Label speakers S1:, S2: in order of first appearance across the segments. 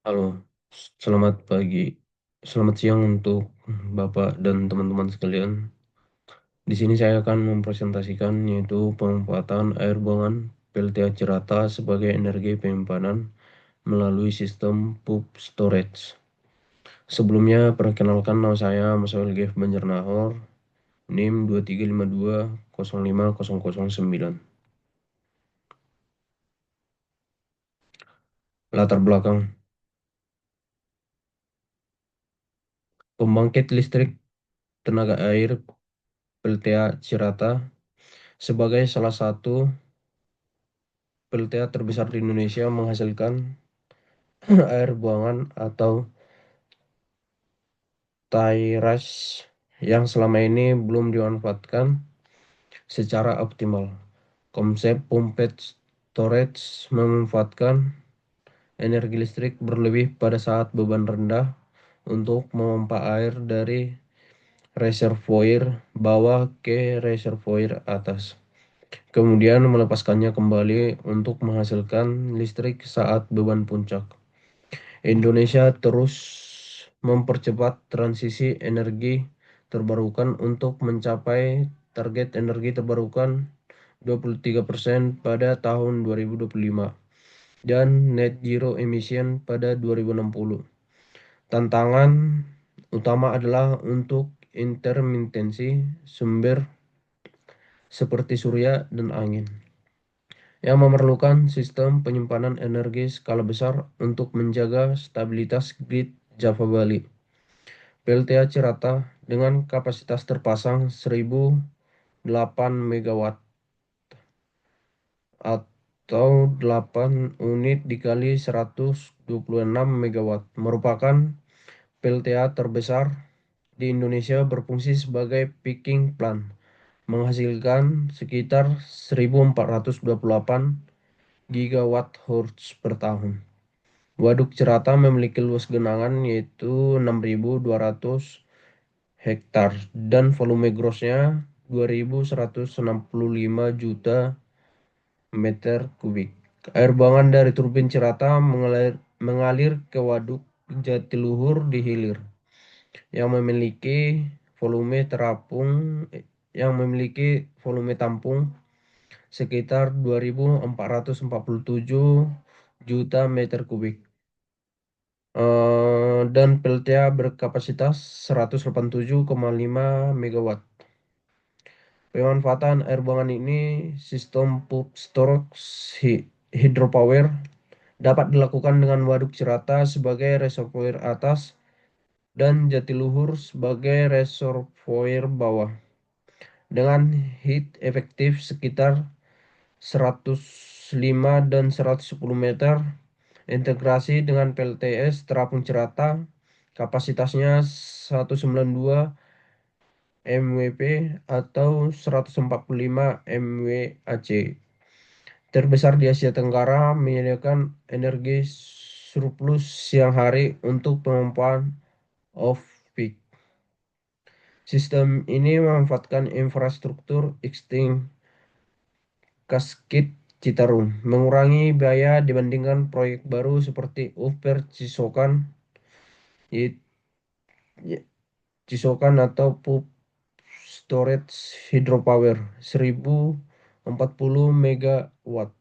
S1: Halo, selamat pagi. Selamat siang untuk Bapak dan teman-teman sekalian. Di sini saya akan mempresentasikan yaitu pemanfaatan air buangan PLTA Cirata sebagai energi penyimpanan melalui sistem pump storage. Sebelumnya, perkenalkan nama saya Musawil Gef Banjarnahor, NIM 2352050009. Latar belakang, pembangkit listrik tenaga air PLTA Cirata sebagai salah satu PLTA terbesar di Indonesia menghasilkan air buangan atau TAIRAS yang selama ini belum dimanfaatkan secara optimal. Konsep pumped storage memanfaatkan energi listrik berlebih pada saat beban rendah untuk memompa air dari reservoir bawah ke reservoir atas. Kemudian melepaskannya kembali untuk menghasilkan listrik saat beban puncak. Indonesia terus mempercepat transisi energi terbarukan untuk mencapai target energi terbarukan 23% pada tahun 2025 dan net zero emission pada 2060. Tantangan utama adalah untuk intermitensi sumber seperti surya dan angin, yang memerlukan sistem penyimpanan energi skala besar untuk menjaga stabilitas grid Java Bali. PLTA Cirata dengan kapasitas terpasang 1008 megawatt atau 8 unit dikali 126 megawatt merupakan PLTA terbesar di Indonesia, berfungsi sebagai peaking plant, menghasilkan sekitar 1428 gigawatt hours per tahun. Waduk Cirata memiliki luas genangan yaitu 6.200 hektar dan volume grossnya 2.165 juta meter kubik. Air buangan dari turbin Cirata mengalir ke Waduk Jatiluhur di Hilir yang memiliki volume terapung yang memiliki volume tampung sekitar 2.447 juta meter kubik. Dan PLTA berkapasitas 187,5 megawatt. Pemanfaatan air buangan ini, sistem pump storage hydropower dapat dilakukan dengan Waduk Cirata sebagai reservoir atas dan Jatiluhur sebagai reservoir bawah. Dengan heat efektif sekitar 105 dan 110 meter, integrasi dengan PLTS Terapung Cirata, kapasitasnya 192 MWP atau 145 MWAC. Terbesar di Asia Tenggara, menyediakan energi surplus siang hari untuk pemompaan off-peak. Sistem ini memanfaatkan infrastruktur existing Cascade Citarum, mengurangi biaya dibandingkan proyek baru seperti Upper Cisokan, Cisokan atau Pup Storage Hydropower 1040 megawatt.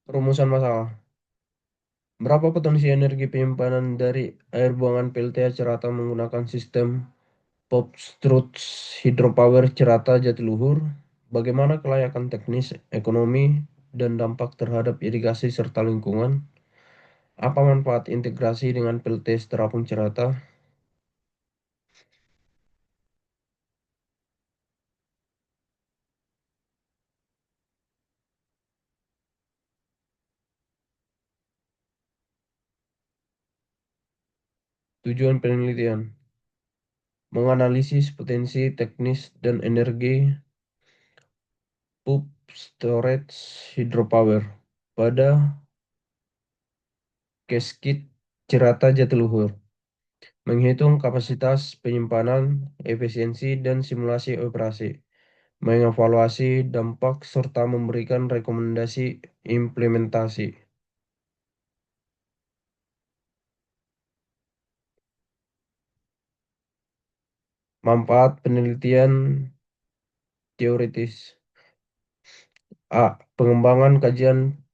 S1: Rumusan masalah. Berapa potensi energi penyimpanan dari air buangan PLTA Cirata menggunakan sistem Popstrut Hydropower Cirata Jatiluhur? Bagaimana kelayakan teknis, ekonomi, dan dampak terhadap irigasi serta lingkungan? Apa manfaat integrasi dengan PLT Terapung Cirata? Tujuan penelitian: menganalisis potensi teknis dan energi pump storage hydropower pada Cascade Cirata Jatiluhur. menghitung kapasitas penyimpanan, efisiensi, dan simulasi operasi, mengevaluasi dampak, serta memberikan rekomendasi implementasi. Manfaat penelitian teoritis. A. Pengembangan kajian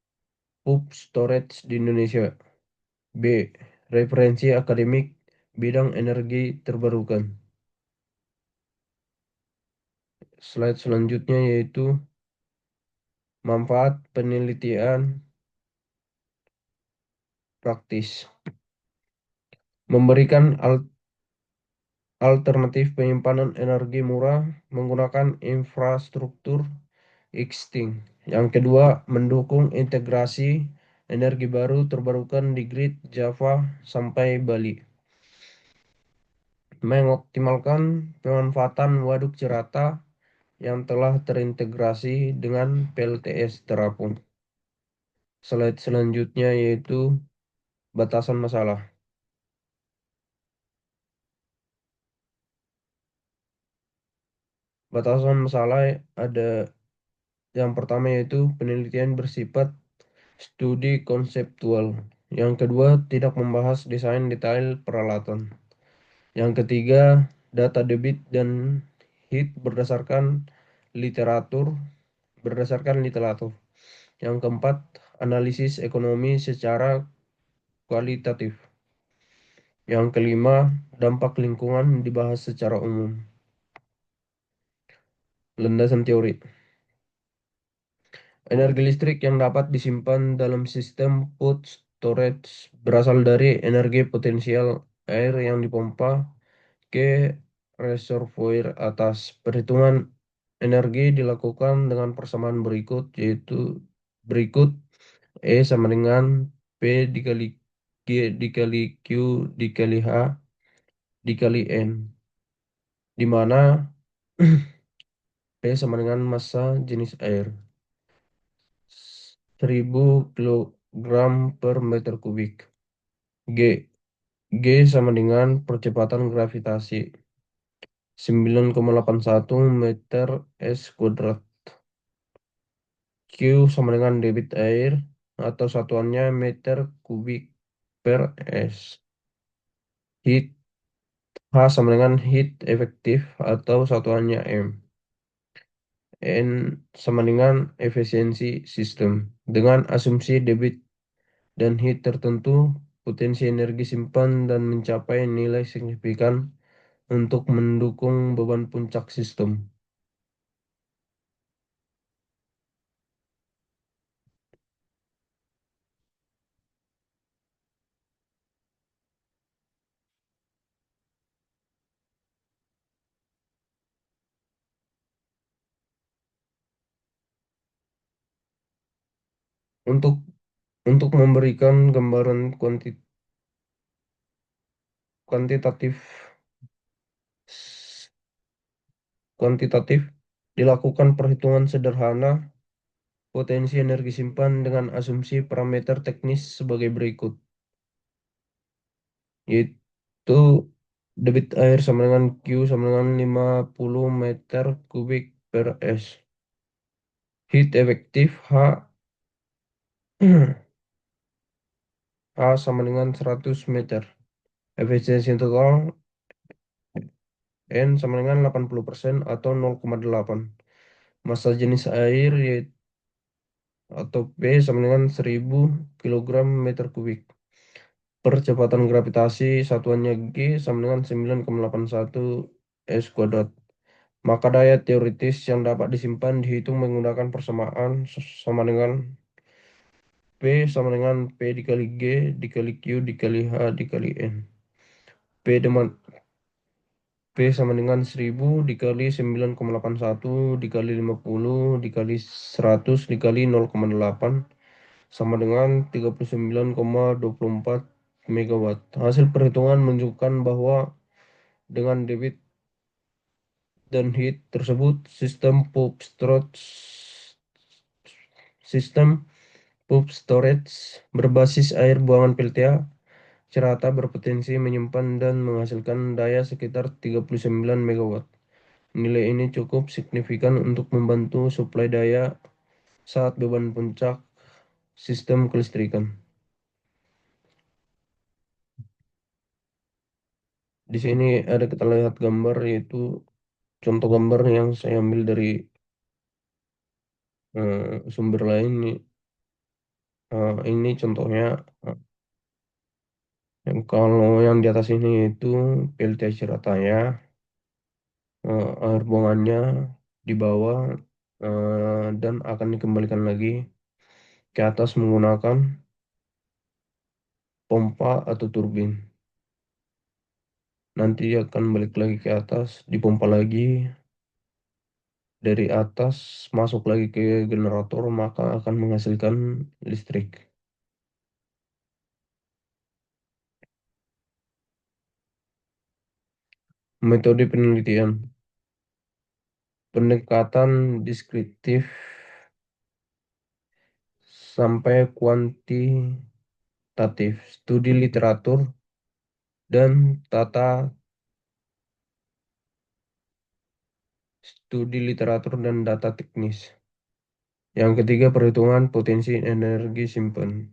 S1: pump storage di Indonesia. B. Referensi akademik bidang energi terbarukan. Slide selanjutnya yaitu manfaat penelitian praktis. Memberikan alternatif penyimpanan energi murah menggunakan infrastruktur existing. Yang kedua, mendukung integrasi energi baru terbarukan di grid Java sampai Bali. Mengoptimalkan pemanfaatan waduk Cirata yang telah terintegrasi dengan PLTS terapung. Slide selanjutnya yaitu batasan masalah. Batasan masalah ada yang pertama yaitu penelitian bersifat studi konseptual. Yang kedua, tidak membahas desain detail peralatan. Yang ketiga, data debit dan heat berdasarkan literatur. Yang keempat, analisis ekonomi secara kualitatif. Yang kelima, dampak lingkungan dibahas secara umum. Landasan teori. Energi listrik yang dapat disimpan dalam sistem pumped storage berasal dari energi potensial air yang dipompa ke reservoir atas. Perhitungan energi dilakukan dengan persamaan berikut, yaitu berikut E sama dengan P dikali G dikali Q dikali H dikali N, di mana P sama dengan massa jenis air 1000 kilogram per meter kubik. G. G sama dengan percepatan gravitasi 9,81 meter S kuadrat. Q sama dengan debit air atau satuannya meter kubik per S. Heat H sama dengan heat efektif atau satuannya M. N sama dengan efisiensi sistem. Dengan asumsi debit dan heat tertentu, potensi energi simpan dan mencapai nilai signifikan untuk mendukung beban puncak sistem. Untuk untuk memberikan gambaran kuantitatif kuantitatif, dilakukan perhitungan sederhana potensi energi simpan dengan asumsi parameter teknis sebagai berikut, yaitu debit air sama dengan Q sama dengan 50 meter kubik per S. Heat efektif H H sama dengan 100 meter. Efisiensi total N sama dengan 80% atau 0,8. Massa jenis air atau P sama dengan 1000 kilogram meter kubik. Percepatan gravitasi satuannya G sama dengan 9,81 S kuadrat. Maka daya teoritis yang dapat disimpan dihitung menggunakan persamaan sama dengan P sama dengan P dikali G dikali Q dikali H dikali N. P dengan P sama dengan 1000 dikali 9,81 dikali 50 dikali 100 dikali 0,8 sama dengan 39,24 megawatt. Hasil perhitungan menunjukkan bahwa dengan debit dan heat tersebut, sistem pump storage berbasis air buangan PLTA Cirata berpotensi menyimpan dan menghasilkan daya sekitar 39 megawatt. Nilai ini cukup signifikan untuk membantu suplai daya saat beban puncak sistem kelistrikan. Di sini ada kita lihat gambar, yaitu contoh gambar yang saya ambil dari sumber lain. Ini contohnya, eh, kalau yang di atas ini itu PLT Cirataya, air buangannya di bawah, dan akan dikembalikan lagi ke atas menggunakan pompa atau turbin. Nanti akan balik lagi ke atas, dipompa lagi dari atas, masuk lagi ke generator, maka akan menghasilkan listrik. Metode penelitian, pendekatan deskriptif sampai kuantitatif, studi literatur dan data teknis. Yang ketiga, perhitungan potensi energi simpan.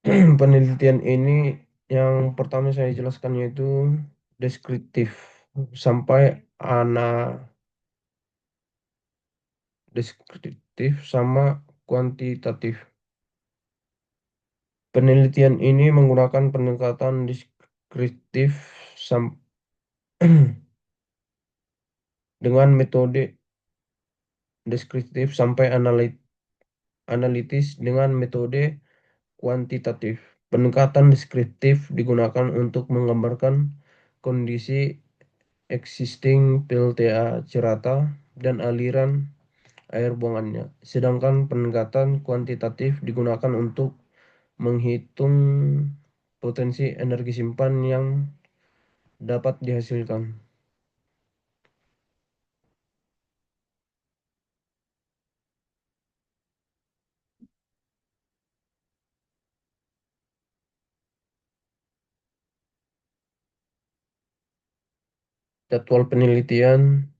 S1: Penelitian ini yang pertama saya jelaskan yaitu deskriptif sampai ana deskriptif sama kuantitatif. Penelitian ini menggunakan pendekatan deskriptif sam- dengan metode deskriptif sampai analitis dengan metode kuantitatif. Pendekatan deskriptif digunakan untuk menggambarkan kondisi existing PLTA Cirata dan aliran air buangannya. Sedangkan pendekatan kuantitatif digunakan untuk menghitung potensi energi simpan yang dapat dihasilkan. Jadwal penelitian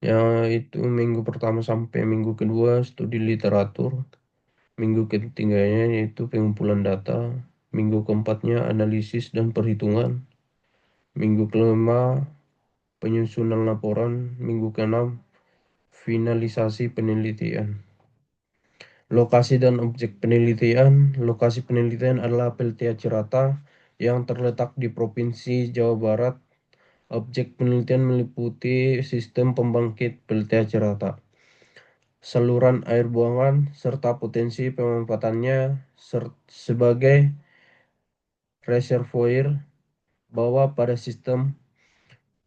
S1: yaitu minggu pertama sampai minggu kedua studi literatur, minggu ketiganya yaitu pengumpulan data, minggu keempatnya analisis dan perhitungan, minggu kelima penyusunan laporan, minggu keenam finalisasi penelitian. Lokasi dan objek penelitian. Lokasi penelitian adalah PLTA Cirata yang terletak di Provinsi Jawa Barat. Objek penelitian meliputi sistem pembangkit PLTA Cirata, saluran air buangan, serta potensi pemanfaatannya sebagai reservoir bawah pada sistem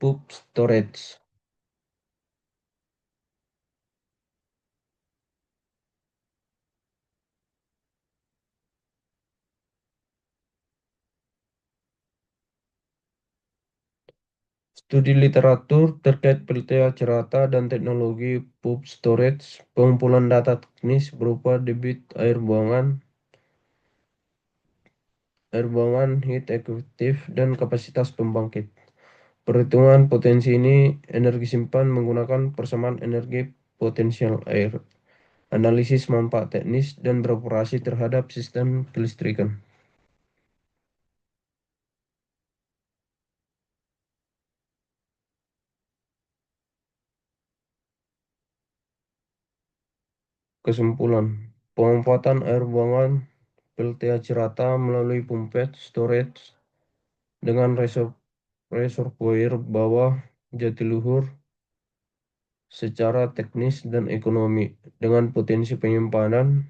S1: pump storage. Studi literatur terkait PLTA Cirata dan teknologi pump storage, pengumpulan data teknis berupa debit air buangan, heat efektif, dan kapasitas pembangkit. Perhitungan potensi ini energi simpan menggunakan persamaan energi potensial air, analisis manfaat teknis, dan beroperasi terhadap sistem kelistrikan. Kesimpulan, pemanfaatan air buangan PLTA Cirata melalui pumped storage dengan reservoir bawah Jatiluhur secara teknis dan ekonomi dengan potensi penyimpanan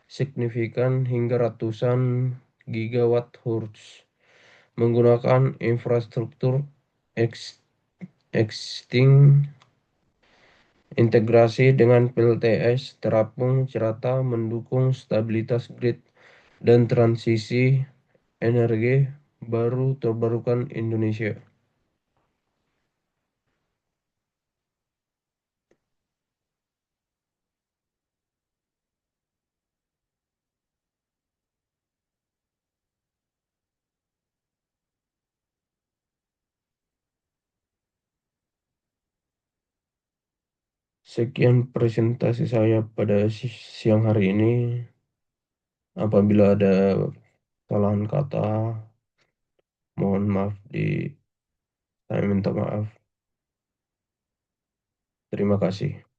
S1: signifikan hingga ratusan gigawatt hours menggunakan infrastruktur existing, integrasi dengan PLTS terapung Cirata mendukung stabilitas grid dan transisi energi baru terbarukan Indonesia. Sekian presentasi saya pada siang hari ini. Apabila ada kesalahan kata, mohon maaf saya minta maaf. Terima kasih.